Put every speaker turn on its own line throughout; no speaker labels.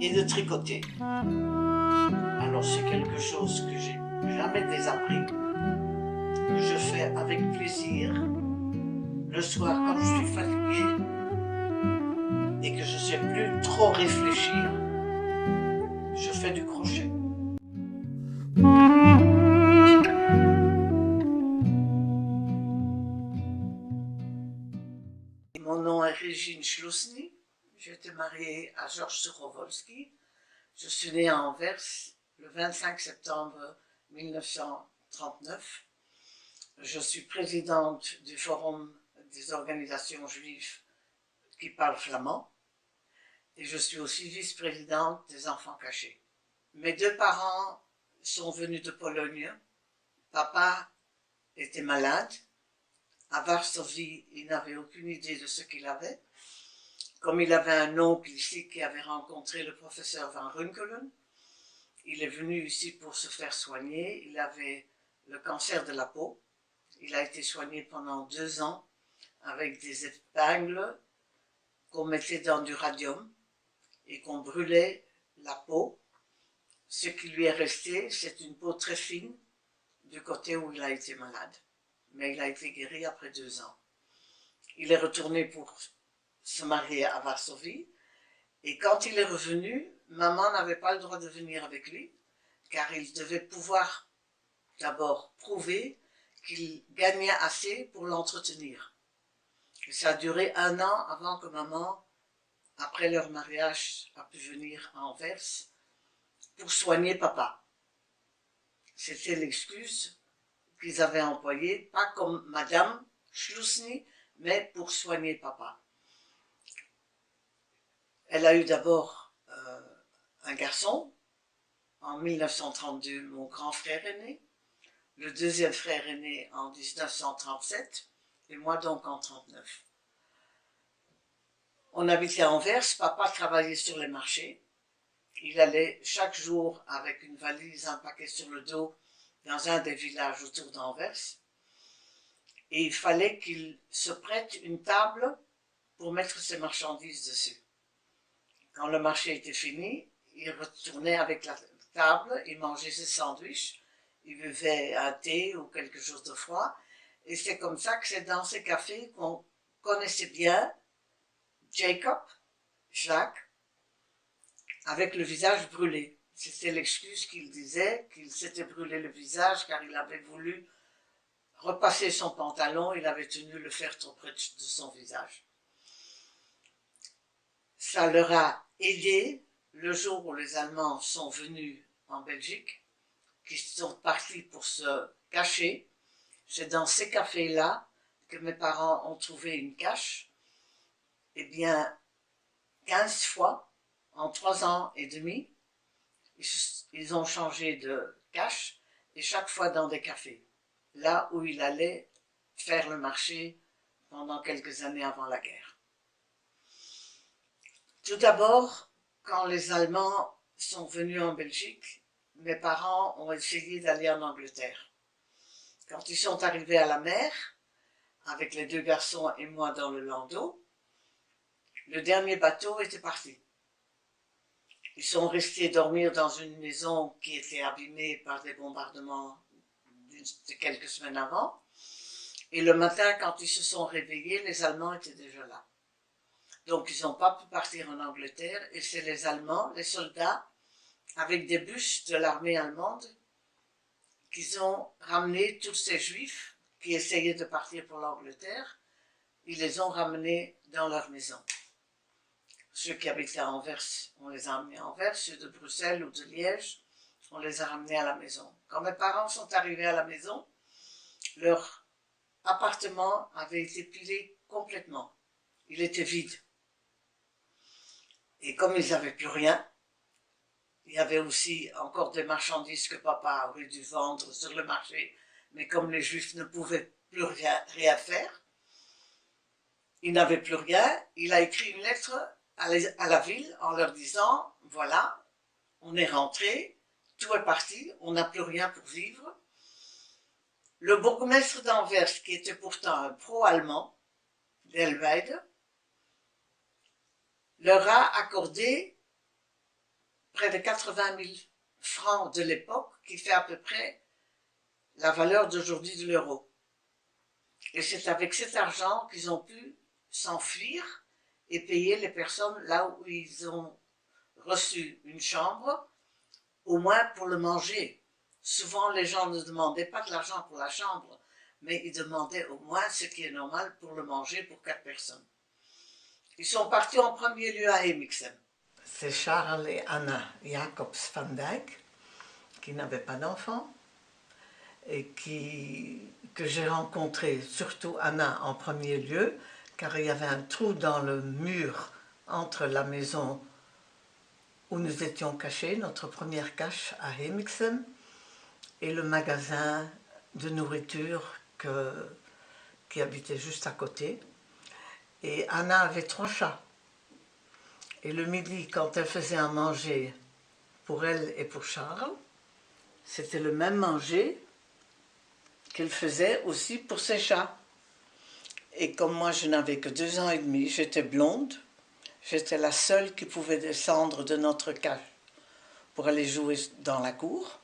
et de tricoter. Alors c'est quelque chose que j'ai jamais désappris, que je fais avec plaisir le soir quand je suis fatiguée et que je ne sais plus trop réfléchir, je fais du crochet. Mon nom est Régine Schlusny, j'ai été mariée à Georges Surovolski. Je suis née à Anvers le 25 septembre 1939. Je suis présidente du Forum des organisations juives qui parlent flamand et je suis aussi vice-présidente des Enfants cachés. Mes deux parents sont venus de Pologne. Papa était malade. À Varsovie, il n'avait aucune idée de ce qu'il avait. Comme il avait un oncle ici qui avait rencontré le professeur Van Runkelen, il est venu ici pour se faire soigner. Il avait le cancer de la peau. Il a été soigné pendant 2 ans avec des épingles qu'on mettait dans du radium et qu'on brûlait la peau. Ce qui lui est resté, c'est une peau très fine du côté où il a été malade. Mais il a été guéri après 2 ans. Il est retourné pour se marier à Varsovie. Et quand il est revenu, maman n'avait pas le droit de venir avec lui, car il devait pouvoir d'abord prouver qu'il gagnait assez pour l'entretenir. Et ça a duré 1 an avant que maman, après leur mariage, a pu venir à Anvers pour soigner papa. C'était l'excuse qu'ils avaient employée, pas comme Madame Schlusny, mais pour soigner papa. Elle a eu d'abord un garçon. En 1932, mon grand frère est né. Le deuxième frère est né en 1937 et moi donc en 1939. On habitait à Anvers, papa travaillait sur les marchés. Il allait chaque jour avec une valise, un paquet sur le dos dans un des villages autour d'Anvers. Et il fallait qu'il se prête une table pour mettre ses marchandises dessus. Quand le marché était fini, il retournait avec la table, il mangeait ses sandwichs, il buvait un thé ou quelque chose de froid. Et c'est comme ça que c'est dans ces cafés qu'on connaissait bien Jacques, avec le visage brûlé. C'était l'excuse qu'il disait, qu'il s'était brûlé le visage car il avait voulu repasser son pantalon, il avait tenu le faire trop près de son visage. Ça leur a aidé le jour où les Allemands sont venus en Belgique, qui sont partis pour se cacher. C'est dans ces cafés-là que mes parents ont trouvé une cache. Eh bien, 15 fois, en 3 ans et demi, ils ont changé de cache, et chaque fois dans des cafés, là où il allait faire le marché pendant quelques années avant la guerre. Tout d'abord, quand les Allemands sont venus en Belgique, mes parents ont essayé d'aller en Angleterre. Quand ils sont arrivés à la mer, avec les 2 garçons et moi dans le landau, le dernier bateau était parti. Ils sont restés dormir dans une maison qui était abîmée par des bombardements de quelques semaines avant. Et le matin, quand ils se sont réveillés, les Allemands étaient déjà là. Donc ils n'ont pas pu partir en Angleterre et c'est les Allemands, les soldats, avec des bus de l'armée allemande, qu'ils ont ramené tous ces Juifs qui essayaient de partir pour l'Angleterre. Ils les ont ramenés dans leur maison. Ceux qui habitaient à Anvers, on les a amenés à Anvers. Ceux de Bruxelles ou de Liège, on les a ramenés à la maison. Quand mes parents sont arrivés à la maison, leur appartement avait été pilé complètement. Il était vide. Et comme ils n'avaient plus rien, il y avait aussi encore des marchandises que papa aurait dû vendre sur le marché, mais comme les Juifs ne pouvaient plus rien faire, il n'avait plus rien, il a écrit une lettre à la ville en leur disant, voilà, on est rentré, tout est parti, on n'a plus rien pour vivre. Le bourgmestre d'Anvers, qui était pourtant un pro-allemand, Delweide, leur a accordé près de 80 000 francs de l'époque, qui fait à peu près la valeur d'aujourd'hui de l'euro. Et c'est avec cet argent qu'ils ont pu s'enfuir et payer les personnes là où ils ont reçu une chambre, au moins pour le manger. Souvent, les gens ne demandaient pas de l'argent pour la chambre, mais ils demandaient au moins ce qui est normal pour le manger pour 4 personnes. Ils sont partis en premier lieu à Hemixem. C'est Charles et Anna Jacobs van Dijk, qui n'avaient pas d'enfants, et que j'ai rencontré, surtout Anna en premier lieu, car il y avait un trou dans le mur entre la maison où nous étions cachés, notre première cache à Hemixem, et le magasin de nourriture qui habitait juste à côté. Et Anna avait 3 chats. Et le midi, quand elle faisait à manger pour elle et pour Charles, c'était le même manger qu'elle faisait aussi pour ses chats. Et comme moi je n'avais que 2 ans et demi, j'étais blonde, j'étais la seule qui pouvait descendre de notre cage pour aller jouer dans la cour.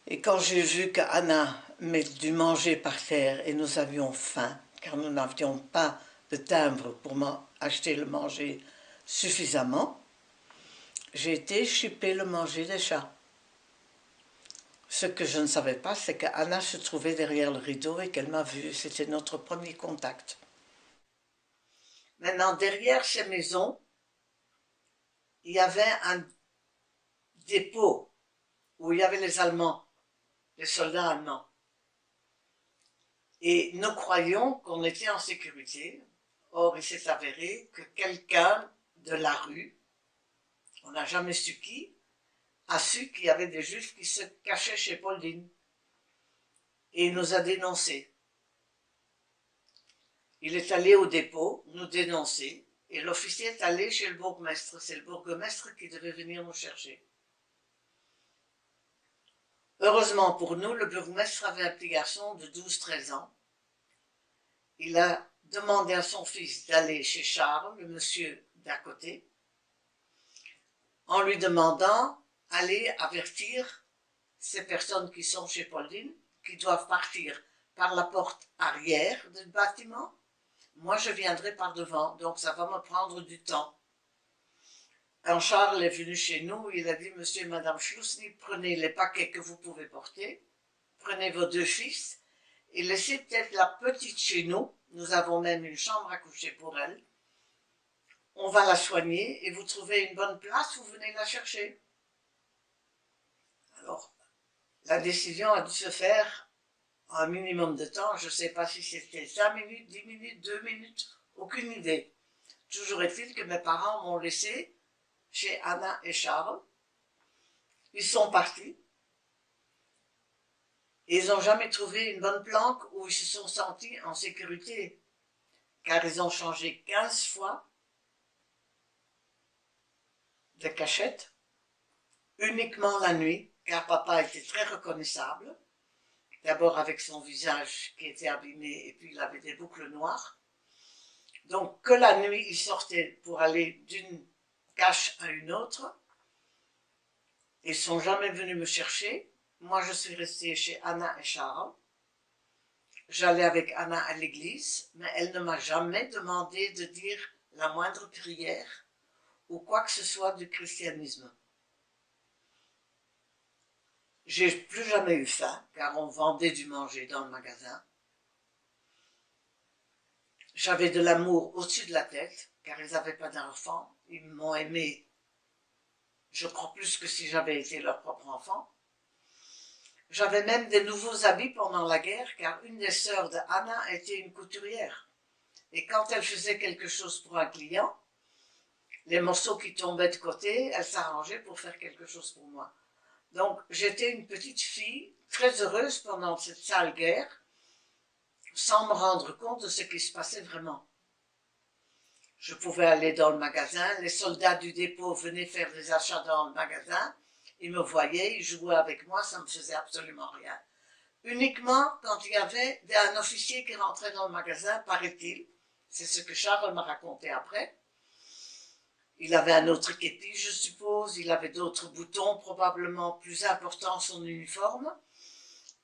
Et quand j'ai vu qu'Anna met du manger par terre et nous avions faim, car nous n'avions pas de timbre pour acheter le manger suffisamment, j'ai été chipper le manger des chats. Ce que je ne savais pas, c'est qu'Anna se trouvait derrière le rideau et qu'elle m'a vue. C'était notre premier contact. Maintenant, derrière ces maisons, il y avait un dépôt où il y avait les Allemands, les soldats allemands. Et nous croyions qu'on était en sécurité. Or, il s'est avéré que quelqu'un de la rue, on n'a jamais su qui, a su qu'il y avait des Juifs qui se cachaient chez Pauline. Et il nous a dénoncés. Il est allé au dépôt, nous dénoncer, et l'officier est allé chez le bourgmestre. C'est le bourgmestre qui devait venir nous chercher. Heureusement pour nous, le bourgmestre avait un petit garçon de 12-13 ans. Il a demandé à son fils d'aller chez Charles, le monsieur d'à côté, en lui demandant d'aller avertir ces personnes qui sont chez Pauline, qui doivent partir par la porte arrière du bâtiment. Moi, je viendrai par devant, donc ça va me prendre du temps. Quand Charles est venu chez nous, il a dit, monsieur et madame Schlusny, prenez les paquets que vous pouvez porter, prenez vos 2 fils, et laissez peut-être la petite chez nous. Nous avons même une chambre à coucher pour elle. On va la soigner, et vous trouvez une bonne place, vous venez la chercher. Alors, la décision a dû se faire en un minimum de temps. Je ne sais pas si c'était 5 minutes, 10 minutes, 2 minutes, aucune idée. Toujours est-il que mes parents m'ont laissé chez Anna et Charles. Ils sont partis. Et ils n'ont jamais trouvé une bonne planque où ils se sont sentis en sécurité. Car ils ont changé 15 fois de cachette, uniquement la nuit, car papa était très reconnaissable. D'abord avec son visage qui était abîmé et puis il avait des boucles noires. Donc que la nuit, il sortait pour aller d'une cache à une autre. Ils ne sont jamais venus me chercher. Moi, je suis restée chez Anna et Charles. J'allais avec Anna à l'église, mais elle ne m'a jamais demandé de dire la moindre prière ou quoi que ce soit du christianisme. J'ai plus jamais eu faim, car on vendait du manger dans le magasin. J'avais de l'amour au-dessus de la tête, car ils n'avaient pas d'enfants. Ils m'ont aimé, je crois, plus que si j'avais été leur propre enfant. J'avais même des nouveaux habits pendant la guerre, car une des sœurs de Anna était une couturière. Et quand elle faisait quelque chose pour un client, les morceaux qui tombaient de côté, elle s'arrangeait pour faire quelque chose pour moi. Donc, j'étais une petite fille très heureuse pendant cette sale guerre, sans me rendre compte de ce qui se passait vraiment. Je pouvais aller dans le magasin, les soldats du dépôt venaient faire des achats dans le magasin, ils me voyaient, ils jouaient avec moi, ça ne me faisait absolument rien. Uniquement quand il y avait un officier qui rentrait dans le magasin, paraît-il, c'est ce que Charles m'a raconté après, Il avait un autre képi, je suppose, il avait d'autres boutons, probablement plus importants son uniforme,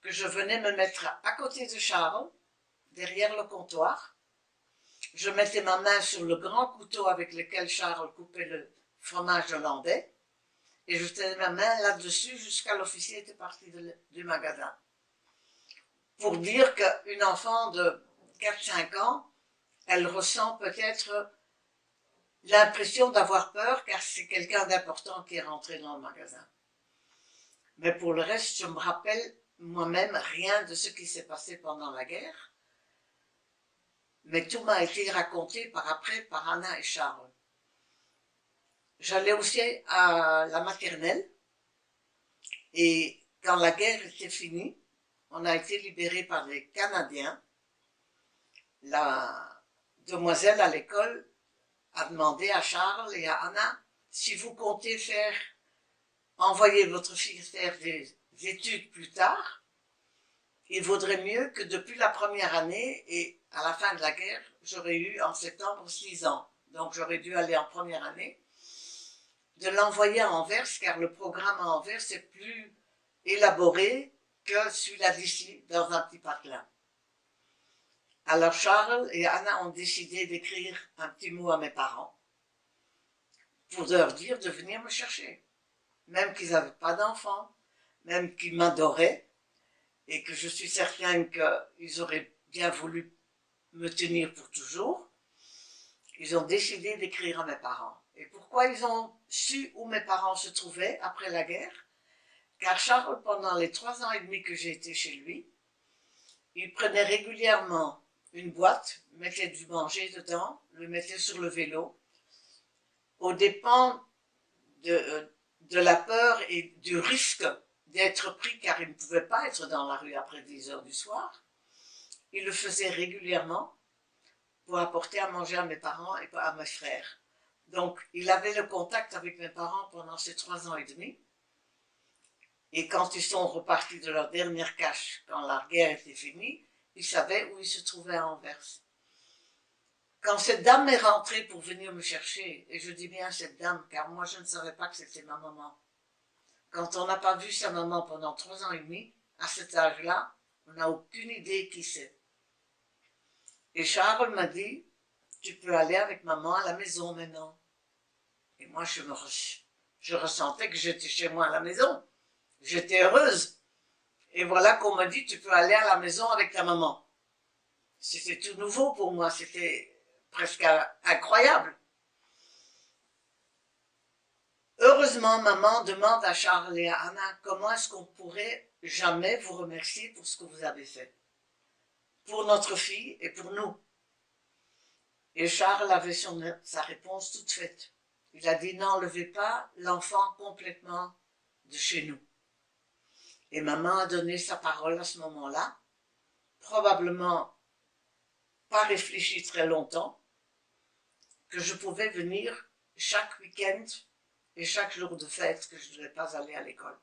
que je venais me mettre à côté de Charles, derrière le comptoir. Je mettais ma main sur le grand couteau avec lequel Charles coupait le fromage hollandais, et je tenais ma main là-dessus jusqu'à l'officier était parti du magasin. Pour dire qu'une enfant de 4-5 ans, elle ressent peut-être l'impression d'avoir peur car c'est quelqu'un d'important qui est rentré dans le magasin. Mais pour le reste, je me rappelle moi-même rien de ce qui s'est passé pendant la guerre, mais tout m'a été raconté par après par Anna et Charles. J'allais aussi à la maternelle et quand la guerre était finie, on a été libérés par les Canadiens. La demoiselle à l'école a demandé à Charles et à Anna si vous comptez envoyer votre fille faire des études plus tard, il vaudrait mieux que depuis la première année et à la fin de la guerre, j'aurais eu en septembre 6 ans. Donc j'aurais dû aller en première année, de l'envoyer à Anvers, car le programme à Anvers est plus élaboré que celui-là d'ici, dans un petit patelin. Alors Charles et Anna ont décidé d'écrire un petit mot à mes parents pour leur dire de venir me chercher. Même qu'ils n'avaient pas d'enfants, même qu'ils m'adoraient, et que je suis certaine qu'ils auraient bien voulu me tenir pour toujours, ils ont décidé d'écrire à mes parents. Et pourquoi ils ont su où mes parents se trouvaient après la guerre? Car Charles, pendant les 3 ans et demi que j'ai été chez lui, il prenait régulièrement une boîte, mettait du manger dedans, le mettait sur le vélo, aux dépens de la peur et du risque d'être pris, car il ne pouvait pas être dans la rue après 10 heures du soir. Il le faisait régulièrement pour apporter à manger à mes parents et à mes frères. Donc, il avait le contact avec mes parents pendant ces 3 ans et demi. Et quand ils sont repartis de leur dernière cache, quand la guerre était finie, ils savaient où ils se trouvaient à Anvers. Quand cette dame est rentrée pour venir me chercher, et je dis bien cette dame, car moi je ne savais pas que c'était ma maman. Quand on n'a pas vu sa maman pendant 3 ans et demi, à cet âge-là, on n'a aucune idée qui c'est. Et Charles m'a dit, tu peux aller avec maman à la maison maintenant. Et moi je ressentais que j'étais chez moi à la maison. J'étais heureuse. Et voilà qu'on m'a dit, tu peux aller à la maison avec ta maman. C'était tout nouveau pour moi, c'était presque incroyable. Heureusement, maman demande à Charles et à Anna comment est-ce qu'on pourrait jamais vous remercier pour ce que vous avez fait. Pour notre fille et pour nous. Et Charles avait sa réponse toute faite. Il a dit, n'enlevez pas l'enfant complètement de chez nous. Et maman a donné sa parole à ce moment-là, probablement pas réfléchi très longtemps, que je pouvais venir chaque week-end et chaque jour de fête que je ne devais pas aller à l'école.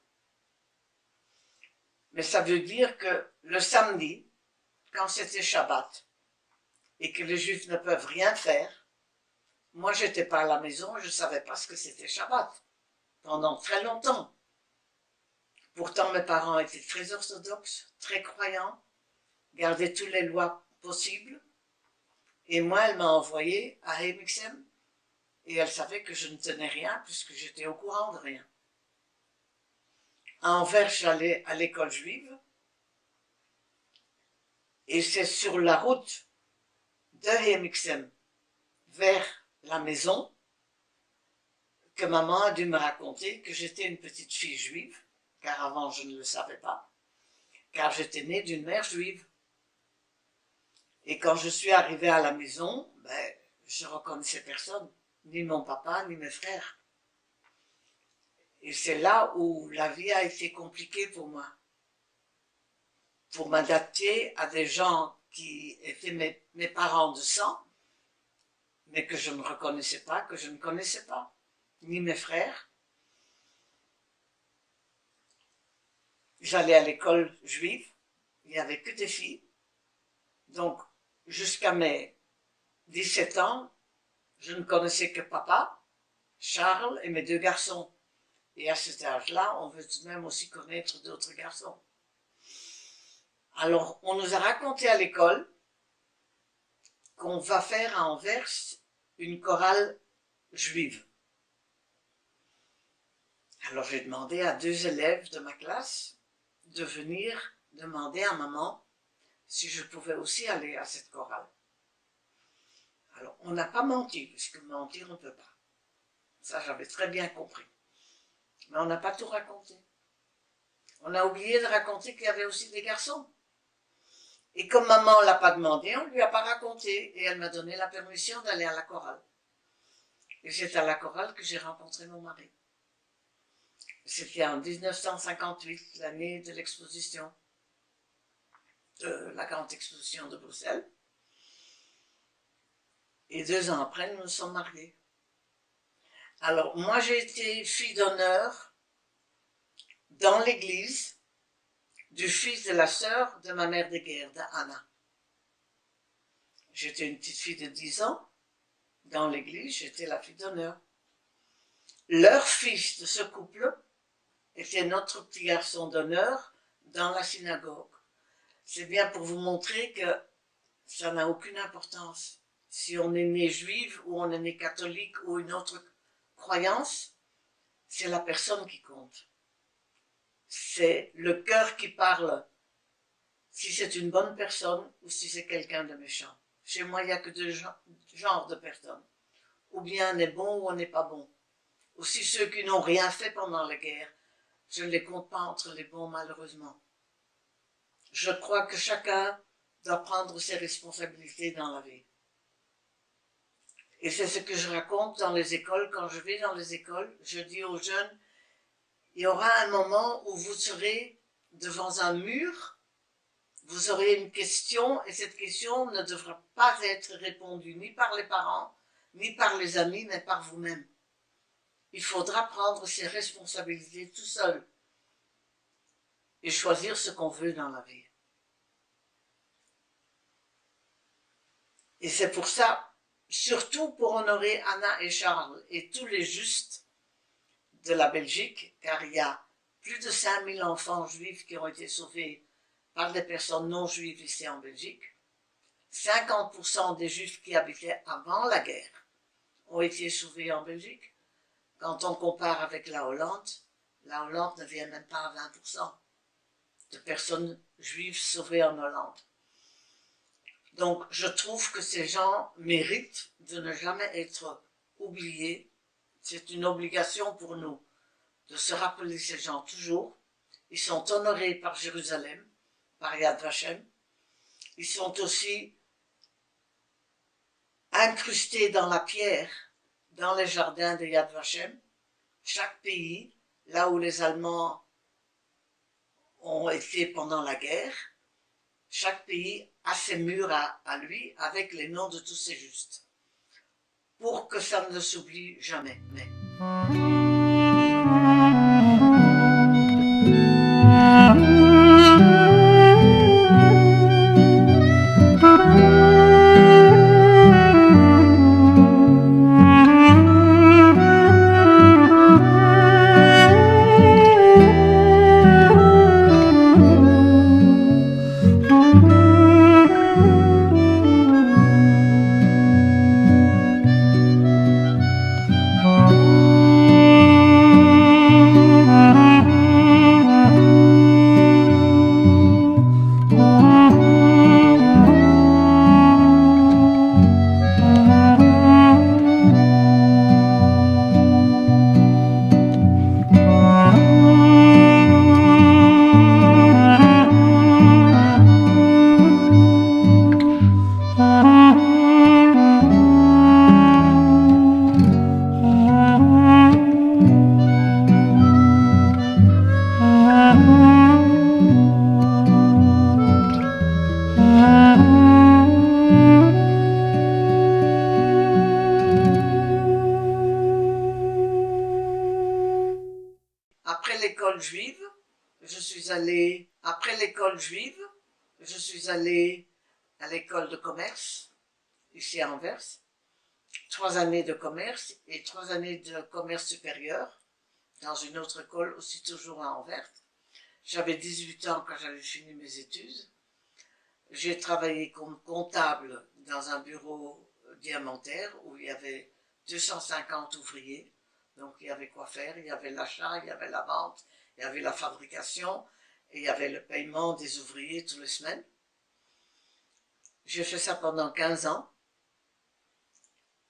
Mais ça veut dire que le samedi, quand c'était Shabbat, et que les Juifs ne peuvent rien faire, moi j'étais pas à la maison, je ne savais pas ce que c'était Shabbat, pendant très longtemps. Pourtant mes parents étaient très orthodoxes, très croyants, gardaient toutes les lois possibles, et moi elle m'a envoyé à Hemixem, et elle savait que je ne tenais rien, puisque j'étais au courant de rien. À Anvers, j'allais à l'école juive, et c'est sur la route de Hemixem vers la maison que maman a dû me raconter que j'étais une petite fille juive, car avant je ne le savais pas, car j'étais née d'une mère juive. Et quand je suis arrivée à la maison, je ne reconnaissais personne, ni mon papa, ni mes frères. Et c'est là où la vie a été compliquée pour moi. Pour m'adapter à des gens qui étaient mes parents de sang, mais que je ne reconnaissais pas, que je ne connaissais pas, ni mes frères. J'allais à l'école juive, il n'y avait que des filles. Donc, jusqu'à mes 17 ans, je ne connaissais que papa, Charles et mes 2 garçons. Et à cet âge-là, on veut tout de même aussi connaître d'autres garçons. Alors, on nous a raconté à l'école qu'on va faire à Anvers une chorale juive. Alors, j'ai demandé à 2 élèves de ma classe de venir demander à maman si je pouvais aussi aller à cette chorale. Alors, on n'a pas menti, puisque mentir, on ne peut pas. Ça, j'avais très bien compris. Mais on n'a pas tout raconté. On a oublié de raconter qu'il y avait aussi des garçons. Et comme maman ne l'a pas demandé, on ne lui a pas raconté. Et elle m'a donné la permission d'aller à la chorale. Et c'est à la chorale que j'ai rencontré mon mari. C'était en 1958, l'année de l'exposition, de la grande exposition de Bruxelles. Et 2 ans après, nous nous sommes mariés. Alors, moi, j'ai été fille d'honneur dans l'église du fils de la sœur de ma mère de guerre, d'Anna. J'étais une petite fille de 10 ans. Dans l'église, j'étais la fille d'honneur. Leur fils de ce couple était notre petit garçon d'honneur dans la synagogue. C'est bien pour vous montrer que ça n'a aucune importance. Si on est né juif ou on est né catholique ou une autre croyance, c'est la personne qui compte. C'est le cœur qui parle, si c'est une bonne personne ou si c'est quelqu'un de méchant. Chez moi, il n'y a que 2 genres de personnes. Ou bien on est bon ou on n'est pas bon. Aussi ceux qui n'ont rien fait pendant la guerre, je ne les compte pas entre les bons, malheureusement. Je crois que chacun doit prendre ses responsabilités dans la vie. Et c'est ce que je raconte dans les écoles. Quand je vais dans les écoles, je dis aux jeunes, il y aura un moment où vous serez devant un mur, vous aurez une question et cette question ne devra pas être répondue ni par les parents, ni par les amis, mais par vous-même. Il faudra prendre ses responsabilités tout seul et choisir ce qu'on veut dans la vie. Et c'est pour ça, surtout pour honorer Anna et Charles et tous les justes de la Belgique, car il y a plus de 5000 enfants juifs qui ont été sauvés par des personnes non juives ici en Belgique. 50% des juifs qui habitaient avant la guerre ont été sauvés en Belgique. Quand on compare avec la Hollande ne vient même pas à 20% de personnes juives sauvées en Hollande. Donc, je trouve que ces gens méritent de ne jamais être oubliés. C'est une obligation pour nous de se rappeler ces gens toujours. Ils sont honorés par Jérusalem, par Yad Vashem. Ils sont aussi incrustés dans la pierre, dans les jardins de Yad Vashem. Chaque pays, là où les Allemands ont été pendant la guerre, chaque pays a ses murs à lui avec les noms de tous ses justes, pour que ça ne s'oublie jamais. Après l'école juive, je suis allée à l'école de commerce, ici à Anvers. 3 années de commerce et 3 années de commerce supérieur dans une autre école, aussi toujours à Anvers. J'avais 18 ans quand j'avais fini mes études. J'ai travaillé comme comptable dans un bureau diamantaire où il y avait 250 ouvriers. Donc il y avait quoi faire, il y avait l'achat, il y avait la vente, il y avait la fabrication et il y avait le paiement des ouvriers toutes les semaines. J'ai fait ça pendant 15 ans.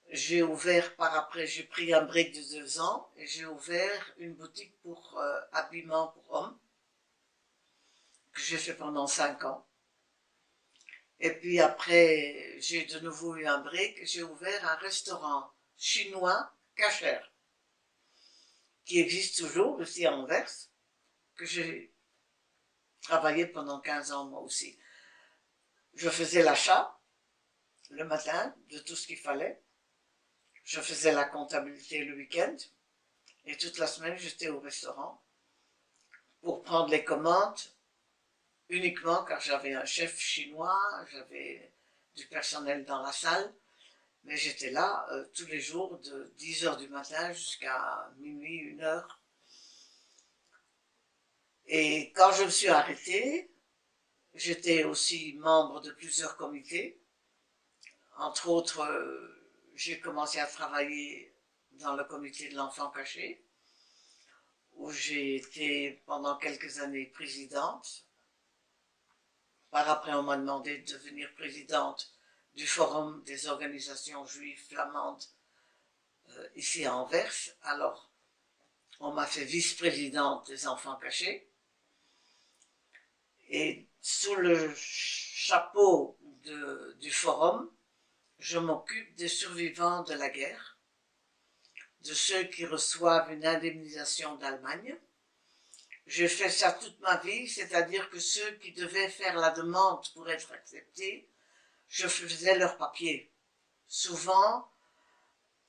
J'ai ouvert par après, j'ai pris un break de 2 ans et j'ai ouvert une boutique pour habillement pour hommes que j'ai fait pendant 5 ans. Et puis après, j'ai de nouveau eu un break, j'ai ouvert un restaurant chinois kasher qui existe toujours aussi à Anvers, que j'ai travaillé pendant 15 ans moi aussi. Je faisais l'achat le matin de tout ce qu'il fallait. Je faisais la comptabilité le week-end et toute la semaine j'étais au restaurant pour prendre les commandes uniquement car j'avais un chef chinois, j'avais du personnel dans la salle, mais j'étais là tous les jours de 10 heures du matin jusqu'à minuit, 1 heure. Et quand je me suis arrêtée, j'étais aussi membre de plusieurs comités. Entre autres, j'ai commencé à travailler dans le comité de l'enfant caché, où j'ai été pendant quelques années présidente. Par après, on m'a demandé de devenir présidente du Forum des organisations juives flamandes ici à Anvers. Alors, on m'a fait vice-présidente des enfants cachés. Et sous le chapeau du forum, je m'occupe des survivants de la guerre, de ceux qui reçoivent une indemnisation d'Allemagne. J'ai fait ça toute ma vie, c'est-à-dire que ceux qui devaient faire la demande pour être acceptés, je faisais leurs papiers. Souvent,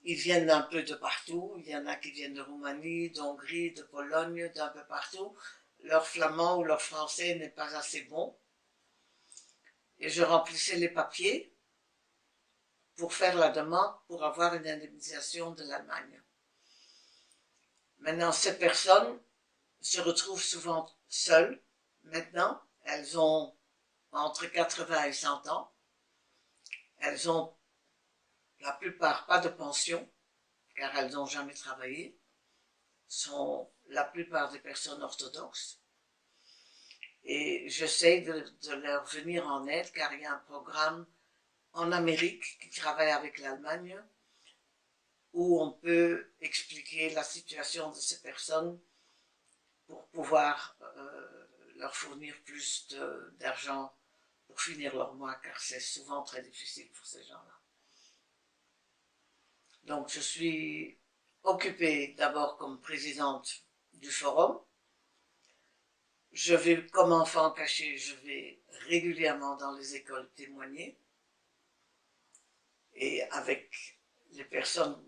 ils viennent un peu de partout, il y en a qui viennent de Roumanie, d'Hongrie, de Pologne, d'un peu partout. Leur flamand ou leur français n'est pas assez bon. Et je remplissais les papiers pour faire la demande pour avoir une indemnisation de l'Allemagne. Maintenant, ces personnes se retrouvent souvent seules. Maintenant, elles ont entre 80 et 100 ans. Elles ont la plupart pas de pension, car elles n'ont jamais travaillé. Sont la plupart des personnes orthodoxes. Et j'essaie de leur venir en aide, car il y a un programme en Amérique qui travaille avec l'Allemagne, où on peut expliquer la situation de ces personnes pour pouvoir leur fournir plus d'argent pour finir leur mois, car c'est souvent très difficile pour ces gens-là. Donc je suis occupée d'abord comme présidente du forum. Je vais, comme enfant caché, je vais régulièrement dans les écoles témoigner. Et avec les personnes,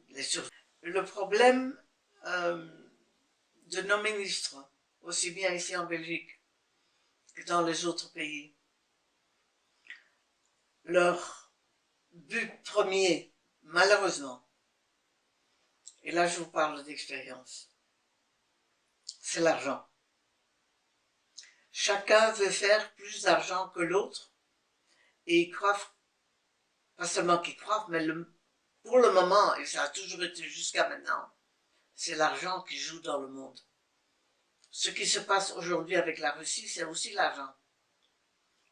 le problème de nos ministres, aussi bien ici en Belgique que dans les autres pays, leur but premier, malheureusement, et là je vous parle d'expérience, c'est l'argent. Chacun veut faire plus d'argent que l'autre et ils croient, pas seulement qu'ils croient, mais pour le moment, et ça a toujours été jusqu'à maintenant, c'est l'argent qui joue dans le monde. Ce qui se passe aujourd'hui avec la Russie, c'est aussi l'argent.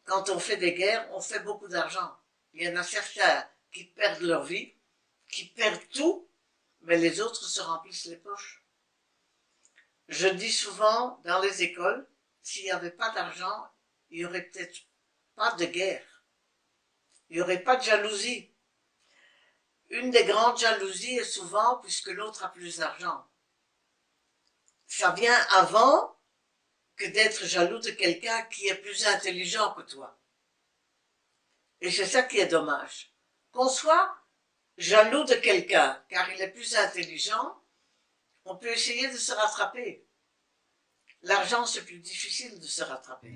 Quand on fait des guerres, on fait beaucoup d'argent. Il y en a certains qui perdent leur vie, qui perdent tout, mais les autres se remplissent les poches. Je dis souvent dans les écoles, s'il n'y avait pas d'argent, il n'y aurait peut-être pas de guerre. Il n'y aurait pas de jalousie. Une des grandes jalousies est souvent puisque l'autre a plus d'argent. Ça vient avant que d'être jaloux de quelqu'un qui est plus intelligent que toi. Et c'est ça qui est dommage. Qu'on soit jaloux de quelqu'un car il est plus intelligent, on peut essayer de se rattraper. L'argent, c'est plus difficile de se rattraper.